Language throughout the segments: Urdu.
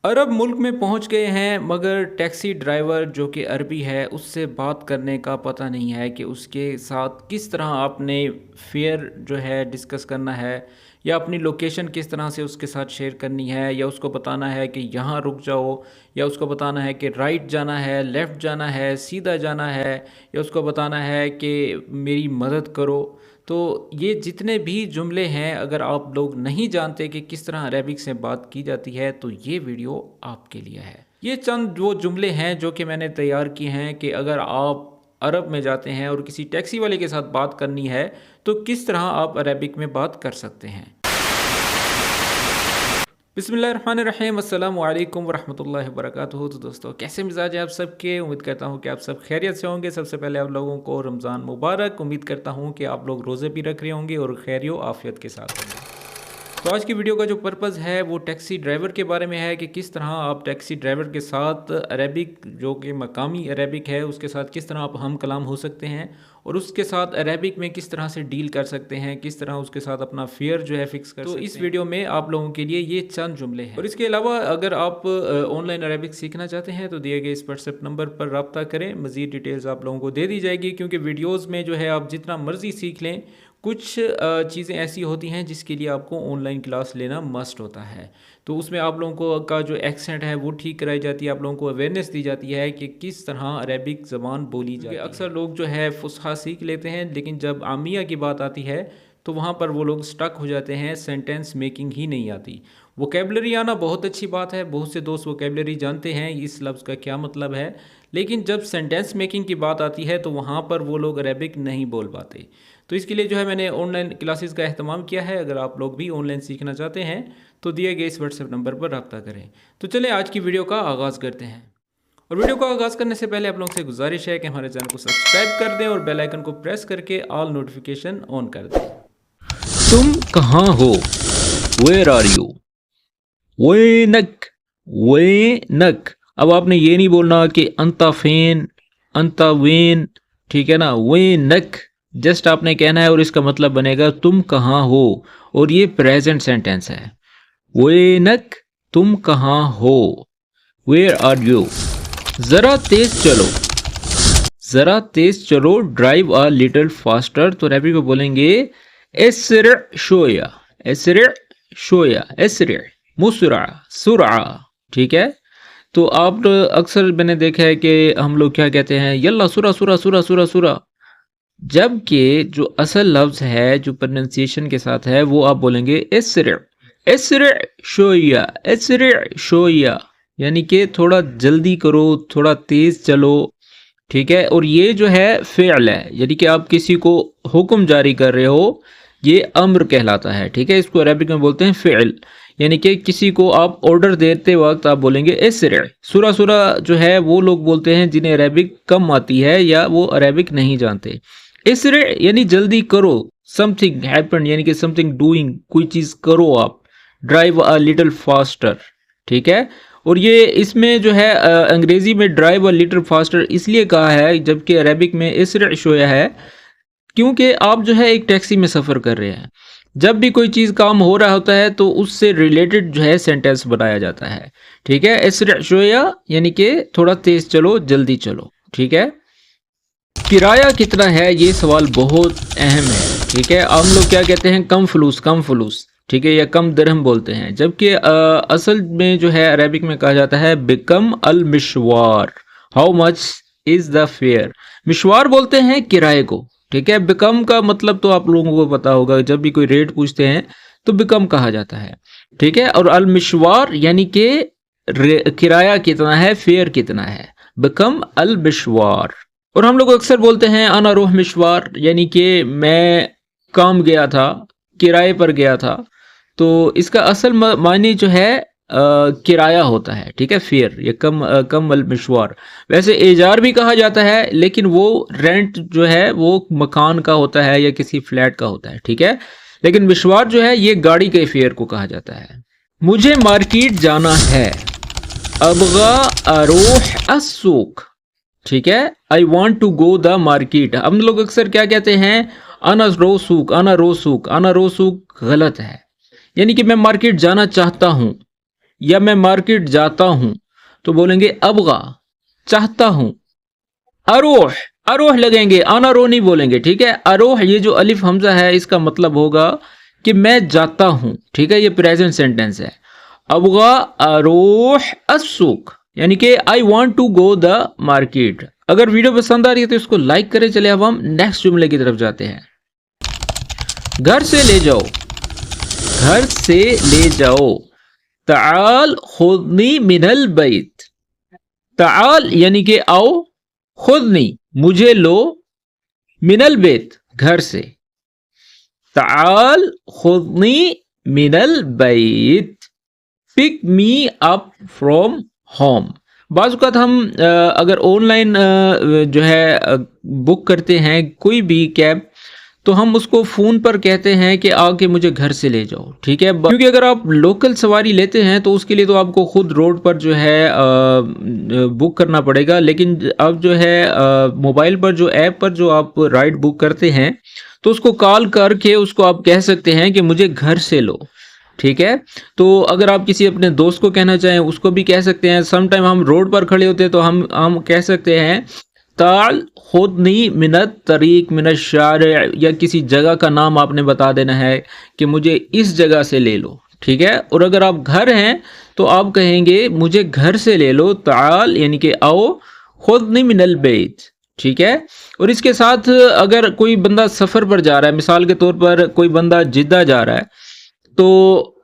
عرب ملک میں پہنچ گئے ہیں مگر ٹیکسی ڈرائیور جو کہ عربی ہے اس سے بات کرنے کا پتہ نہیں ہے کہ اس کے ساتھ کس طرح آپ نے فیئر جو ہے ڈسکس کرنا ہے، یا اپنی لوکیشن کس طرح سے اس کے ساتھ شیئر کرنی ہے، یا اس کو بتانا ہے کہ یہاں رک جاؤ، یا اس کو بتانا ہے کہ رائٹ جانا ہے، لیفٹ جانا ہے، سیدھا جانا ہے، یا اس کو بتانا ہے کہ میری مدد کرو۔ تو یہ جتنے بھی جملے ہیں اگر آپ لوگ نہیں جانتے کہ کس طرح عربک سے بات کی جاتی ہے تو یہ ویڈیو آپ کے لیے ہے۔ یہ چند وہ جملے ہیں جو کہ میں نے تیار کیے ہیں کہ اگر آپ عرب میں جاتے ہیں اور کسی ٹیکسی والے کے ساتھ بات کرنی ہے تو کس طرح آپ عربک میں بات کر سکتے ہیں۔ بسم اللہ الرحمن الرحیم، السلام علیکم ورحمۃ اللہ وبرکاتہ۔ تو دوستو کیسے مزاج ہیں آپ سب کے؟ امید کرتا ہوں کہ آپ سب خیریت سے ہوں گے۔ سب سے پہلے آپ لوگوں کو رمضان مبارک۔ امید کرتا ہوں کہ آپ لوگ روزے بھی رکھ رہے ہوں گے اور خیر و عافیت کے ساتھ ہوں گے۔ تو آج کی ویڈیو کا جو پرپز ہے وہ ٹیکسی ڈرائیور کے بارے میں ہے کہ کس طرح آپ ٹیکسی ڈرائیور کے ساتھ عربک جو کہ مقامی عربک ہے اس کے ساتھ کس طرح آپ ہم کلام ہو سکتے ہیں، اور اس کے ساتھ عربک میں کس طرح سے ڈیل کر سکتے ہیں، کس طرح اس کے ساتھ اپنا فیئر جو ہے فکس کر سکتے ہیں۔ تو اس ویڈیو میں آپ لوگوں کے لیے یہ چند جملے ہیں، اور اس کے علاوہ اگر آپ آن لائن عربک سیکھنا چاہتے ہیں تو دیے گئے اس واٹس نمبر پر رابطہ کریں۔ مزید ڈیٹیلز آپ لوگوں کو دے دی جائے گی، کیونکہ ویڈیوز میں جو ہے آپ جتنا مرضی سیکھ لیں، کچھ چیزیں ایسی ہوتی ہیں جس کے لیے آپ کو آن لائن کلاس لینا مسٹ ہوتا ہے۔ تو اس میں آپ لوگوں کو کا جو ایکسنٹ ہے وہ ٹھیک کرائی جاتی ہے، آپ لوگوں کو اویئرنیس دی جاتی ہے کہ کس طرح عربک زبان بولی جاتی ہے۔ اکثر لوگ جو ہے فصحیٰ سیکھ لیتے ہیں، لیکن جب عامیہ کی بات آتی ہے تو وہاں پر وہ لوگ سٹک ہو جاتے ہیں، سینٹینس میکنگ ہی نہیں آتی۔ ووکیبلری آنا بہت اچھی بات ہے، بہت سے دوست ووکیبلری جانتے ہیں اس لفظ کا کیا مطلب ہے، لیکن جب سینٹینس میکنگ کی بات آتی ہے تو وہاں پر وہ لوگ عربک نہیں بول پاتے۔ تو اس کے لیے جو ہے میں نے آن لائن کلاسز کا اہتمام کیا ہے۔ اگر آپ لوگ بھی آن لائن سیکھنا چاہتے ہیں تو دیے گئے اس واٹس نمبر پر رابطہ کریں۔ تو چلیں آج کی ویڈیو کا آغاز کرتے ہیں، اور ویڈیو کا آغاز کرنے سے پہلے آپ لوگوں سے گزارش ہے کہ ہمارے چینل کو سبسکرائب کر دیں اور بیل آئیکن کو پریس کر کے آل نوٹیفیکیشن آن کر دیں۔ تم کہاں ہو؟ Where are you? وینک وینک۔ اب آپ نے یہ نہیں بولنا کہ انتا فین انتا وین، ٹھیک ہے نا؟ وینک جسٹ آپ نے کہنا ہے اور اس کا مطلب بنے گا تم کہاں ہو، اور یہ پریزنٹ سینٹینس ہے۔ وینک تم کہاں ہو، ویئر آر یو؟ ذرا تیز چلو، ذرا تیز چلو، ڈرائیو آ لٹل فاسٹر۔ تو عربی میں بولیں گے اسرع شویا، اسرع شویا، اسرع مسرع سرعہ، ٹھیک ہے؟ تو آپ اکثر میں نے دیکھا ہے کہ ہم لوگ کیا کہتے ہیں، یلا سرا سرا سرا سرا سرا، جبکہ جو اصل لفظ ہے جو پرننسیشن کے ساتھ ہے وہ آپ بولیں گے اسرع، اسرع شویا، اسرع شویا، یعنی کہ تھوڑا جلدی کرو، تھوڑا تیز چلو، ٹھیک ہے؟ اور یہ جو ہے فعل ہے، یعنی کہ آپ کسی کو حکم جاری کر رہے ہو، یہ امر کہلاتا ہے، ٹھیک ہے؟ اس کو عربک میں بولتے ہیں فعل، یعنی کہ کسی کو آپ آرڈر دیتے وقت آپ بولیں گے اسرع۔ سورہ سورہ جو ہے وہ لوگ بولتے ہیں جنہیں عربک کم آتی ہے یا وہ عربک نہیں جانتے۔ اسرع یعنی جلدی کرو، سم تھنگ ہیپن یعنی کہ سم تھنگ ڈوئنگ، کوئی چیز کرو آپ۔ ڈرائیو اے لٹل فاسٹر، ٹھیک ہے؟ اور یہ اس میں جو ہے انگریزی میں ڈرائیو اے لٹل فاسٹر اس لیے کہا ہے جبکہ عربک میں اسرع شویا ہے، کیونکہ آپ جو ہے ایک ٹیکسی میں سفر کر رہے ہیں، جب بھی کوئی چیز کام ہو رہا ہوتا ہے تو اس سے ریلیٹڈ جو ہے سینٹینس بنایا جاتا ہے، ٹھیک ہے؟ اسرع شویا یعنی کہ تھوڑا تیز چلو، جلدی چلو، ٹھیک ہے؟ کرایہ کتنا ہے، یہ سوال بہت اہم ہے، ٹھیک ہے؟ ہم لوگ کیا کہتے ہیں، کم فلوس، کم فلوس، ٹھیک ہے؟ یا کم درہم بولتے ہیں، جبکہ اصل میں جو ہے عربک میں کہا جاتا ہے بکم المشوار، how much is the fair. مشوار بولتے ہیں کرائے کو، ٹھیک ہے؟ بکم کا مطلب تو آپ لوگوں کو پتا ہوگا، جب بھی کوئی ریٹ پوچھتے ہیں تو بکم کہا جاتا ہے، ٹھیک ہے؟ اور المشوار یعنی کہ کرایہ کتنا ہے، فیئر کتنا ہے، بکم المشوار۔ اور ہم لوگ اکثر بولتے ہیں انا روح مشوار، یعنی کہ میں کام گیا تھا، کرائے پر گیا تھا، تو اس کا اصل معنی جو ہے کرایہ ہوتا ہے، ٹھیک ہے؟ فیئر یا کم المشوار۔ ویسے ایجار بھی کہا جاتا ہے، لیکن وہ رینٹ جو ہے وہ مکان کا ہوتا ہے یا کسی فلیٹ کا ہوتا ہے، ٹھیک ہے؟ لیکن مشوار جو ہے یہ گاڑی کے فیئر کو کہا جاتا ہے۔ مجھے مارکیٹ جانا ہے، ابغى اروح السوق، ٹھیک ہے؟ I want to go the market۔ ہم لوگ اکثر کیا کہتے ہیں، انا رو سوق، انا رو سوق، انا رو سوق غلط ہے، یعنی کہ میں مارکیٹ جانا چاہتا ہوں، یا میں مارکیٹ جاتا ہوں تو بولیں گے ابغا چاہتا ہوں. اروح اروح لگیں گے, انا رو نہیں بولیں گے, ٹھیک ہے. اروح یہ جو الف حمزہ ہے اس کا مطلب ہوگا کہ میں جاتا ہوں, ٹھیک ہے. یہ پریزنٹ سینٹینس ہے. ابغا اروح السوق یعنی کہ I want to go the market. اگر ویڈیو پسند آ رہی ہے تو اس کو لائک کریں. چلے اب ہم نیکسٹ جملے کی طرف جاتے ہیں. گھر سے لے جاؤ, گھر سے لے جاؤ. تعال خذنی من البیت. تعال یعنی کہ آؤ, خذنی مجھے لو, من البیت گھر سے. تعال خذنی من البیت. پک می اپ فرام ہوم. بعض اوقات ہم اگر آن لائن جو ہے بک کرتے ہیں کوئی بھی کیب تو ہم اس کو فون پر کہتے ہیں کہ آ کے مجھے گھر سے لے جاؤ, ٹھیک ہے. کیونکہ اگر آپ لوکل سواری لیتے ہیں تو اس کے لیے تو آپ کو خود روڈ پر جو ہے بک کرنا پڑے گا. لیکن اب جو ہے موبائل پر جو ایپ پر جو آپ رائڈ بک کرتے ہیں تو اس کو کال کر کے اس کو آپ کہہ سکتے ہیں کہ مجھے گھر سے لو, ٹھیک ہے. تو اگر آپ کسی اپنے دوست کو کہنا چاہیں اس کو بھی کہہ سکتے ہیں. سم ٹائم ہم روڈ پر کھڑے ہوتے ہیں تو ہم کہہ سکتے ہیں تعال خذنی من الطریق من الشارع, یا کسی جگہ کا نام آپ نے بتا دینا ہے کہ مجھے اس جگہ سے لے لو, ٹھیک ہے. اور اگر آپ گھر ہیں تو آپ کہیں گے مجھے گھر سے لے لو. تعال یعنی کہ آؤ, خذنی من البیت, ٹھیک ہے. اور اس کے ساتھ اگر کوئی بندہ سفر پر جا رہا ہے, مثال کے طور پر کوئی بندہ جدہ جا رہا ہے تو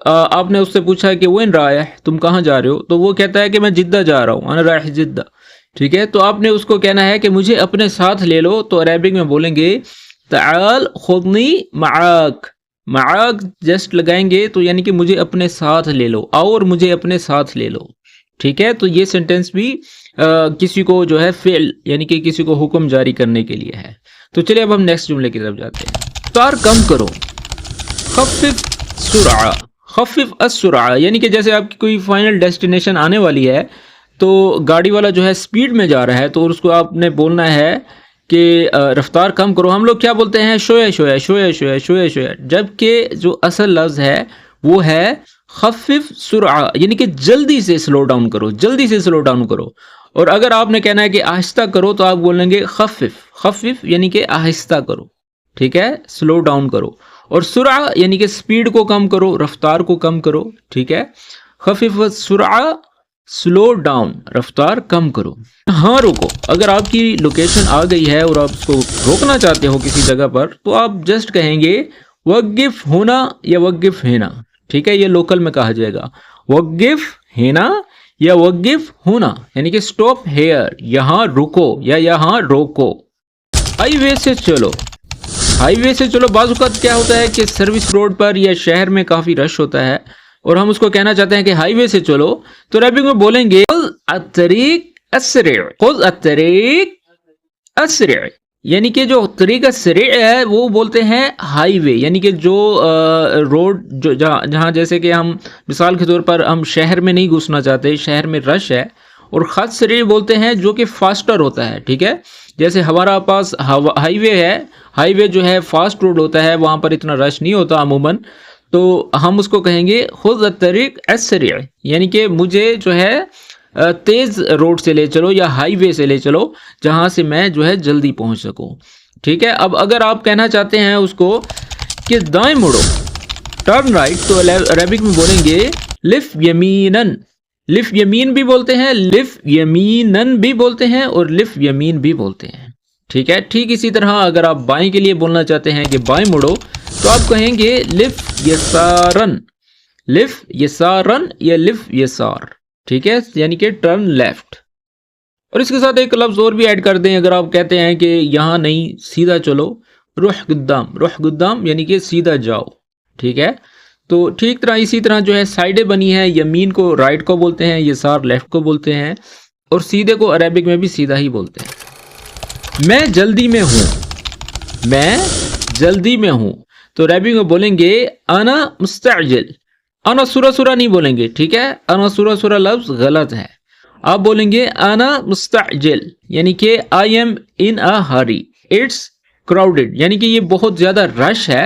آپ نے اس سے پوچھا کہ وین رايح, تم کہاں جا رہے ہو, تو وہ کہتا ہے کہ میں جدہ جا رہا ہوں, انا رايح جدہ, ٹھیک ہے. تو آپ نے اس کو کہنا ہے کہ مجھے اپنے ساتھ لے لو. تو عربک میں بولیں گے تعال خذنی معاک. معاک جسٹ لگائیں گے تو یعنی کہ مجھے اپنے ساتھ لے لو, آؤ اور مجھے اپنے ساتھ لے لو, ٹھیک ہے. تو یہ سینٹینس بھی کسی کو جو ہے فعل یعنی کہ کسی کو حکم جاری کرنے کے لیے ہے. تو چلیے اب ہم نیکسٹ جملے کی طرف جاتے ہیں. رفتار کم کرو. خفف سرعہ. خفف السرعہ یعنی کہ جیسے آپ کی کوئی فائنل ڈیسٹینیشن آنے والی ہے تو گاڑی والا جو ہے سپیڈ میں جا رہا ہے تو اس کو آپ نے بولنا ہے کہ رفتار کم کرو. ہم لوگ کیا بولتے ہیں, شویا شویا شویا شویا شویا شویا, جبکہ جو اصل لفظ ہے وہ ہے خفف سرعہ یعنی کہ جلدی سے سلو ڈاؤن کرو, جلدی سے سلو ڈاؤن کرو. اور اگر آپ نے کہنا ہے کہ آہستہ کرو تو آپ بولیں گے خفف. خفف یعنی کہ آہستہ کرو, ٹھیک ہے, سلو ڈاؤن کرو. اور سرعہ یعنی کہ سپیڈ کو کم کرو, رفتار کو کم کرو, ٹھیک ہے. خفف السرعہ سلو ڈاؤن, رفتار کم کرو. ہاں روکو. اگر آپ کی لوکیشن آ گئی ہے اور آپ اس کو روکنا چاہتے ہو کسی جگہ پر تو آپ جسٹ کہیں گے وقف ہونا یا وقف ہونا, ٹھیک ہے. یہ لوکل میں کہا جائے گا وقف ہونا یا وقف ہونا یعنی کہ اسٹاپ ہیئر, یہاں رکو یا یہاں روکو. ہائی وے سے چلو. ہائی وے سے چلو. بعض اوقات کیا ہوتا ہے کہ سروس روڈ پر یا شہر میں کافی رش ہوتا ہے اور ہم اس کو کہنا چاہتے ہیں کہ ہائی وے سے چلو تو عربک میں بولیں گے خذ الطریق اسرع. خذ الطریق اسرع یعنی کہ جو طریق اسرع ہے وہ بولتے ہیں ہائی وے یعنی کہ جو روڈ جو جہاں جیسے کہ ہم مثال کے طور پر ہم شہر میں نہیں گھسنا چاہتے, شہر میں رش ہے, اور خط سریع بولتے ہیں جو کہ فاسٹر ہوتا ہے, ٹھیک ہے. جیسے ہمارا پاس ہائی وے ہے, ہائی وے جو ہے فاسٹ روڈ ہوتا ہے, وہاں پر اتنا رش نہیں ہوتا عموماً, تو ہم اس کو کہیں گے خذ الطریق السریع یعنی کہ مجھے جو ہے تیز روڈ سے لے چلو یا ہائی وے سے لے چلو جہاں سے میں جو ہے جلدی پہنچ سکوں, ٹھیک ہے. اب اگر آپ کہنا چاہتے ہیں اس کو کہ دائیں مڑو, ٹرن رائٹ, تو عربک میں بولیں گے لف یمینن. لف یمین بھی بولتے ہیں, لف یمینن بھی بولتے ہیں اور لف یمین بھی بولتے ہیں, ٹھیک ہے. ٹھیک اسی طرح اگر آپ بائیں کے لیے بولنا چاہتے ہیں کہ بائیں مڑو تو آپ کہیں گے لف یسارن. لف یسارن یا لف یسار, ٹھیک ہے, یعنی کہ ٹرن لیفٹ. اور اس کے ساتھ ایک لفظ اور بھی ایڈ کر دیں. اگر آپ کہتے ہیں کہ یہاں نہیں سیدھا چلو, روح قدام. روح قدام یعنی کہ سیدھا جاؤ, ٹھیک ہے. تو ٹھیک طرح اسی طرح جو ہے سائڈیں بنی ہے, یمین کو رائٹ کو بولتے ہیں, یسار لیفٹ کو بولتے ہیں, اور سیدھے کو عربک میں بھی سیدھا ہی بولتے ہیں. میں جلدی میں ہوں. میں جلدی میں ہوں تو عربک میں بولیں گے انا مستعجل. انا سورہ سورہ نہیں بولیں گے, ٹھیک ہے. انا سورہ سورہ لفظ غلط ہے. آپ بولیں گے انا مستعجل یعنی کہ I am in a hurry, it's crowded یعنی کہ یہ بہت زیادہ رش ہے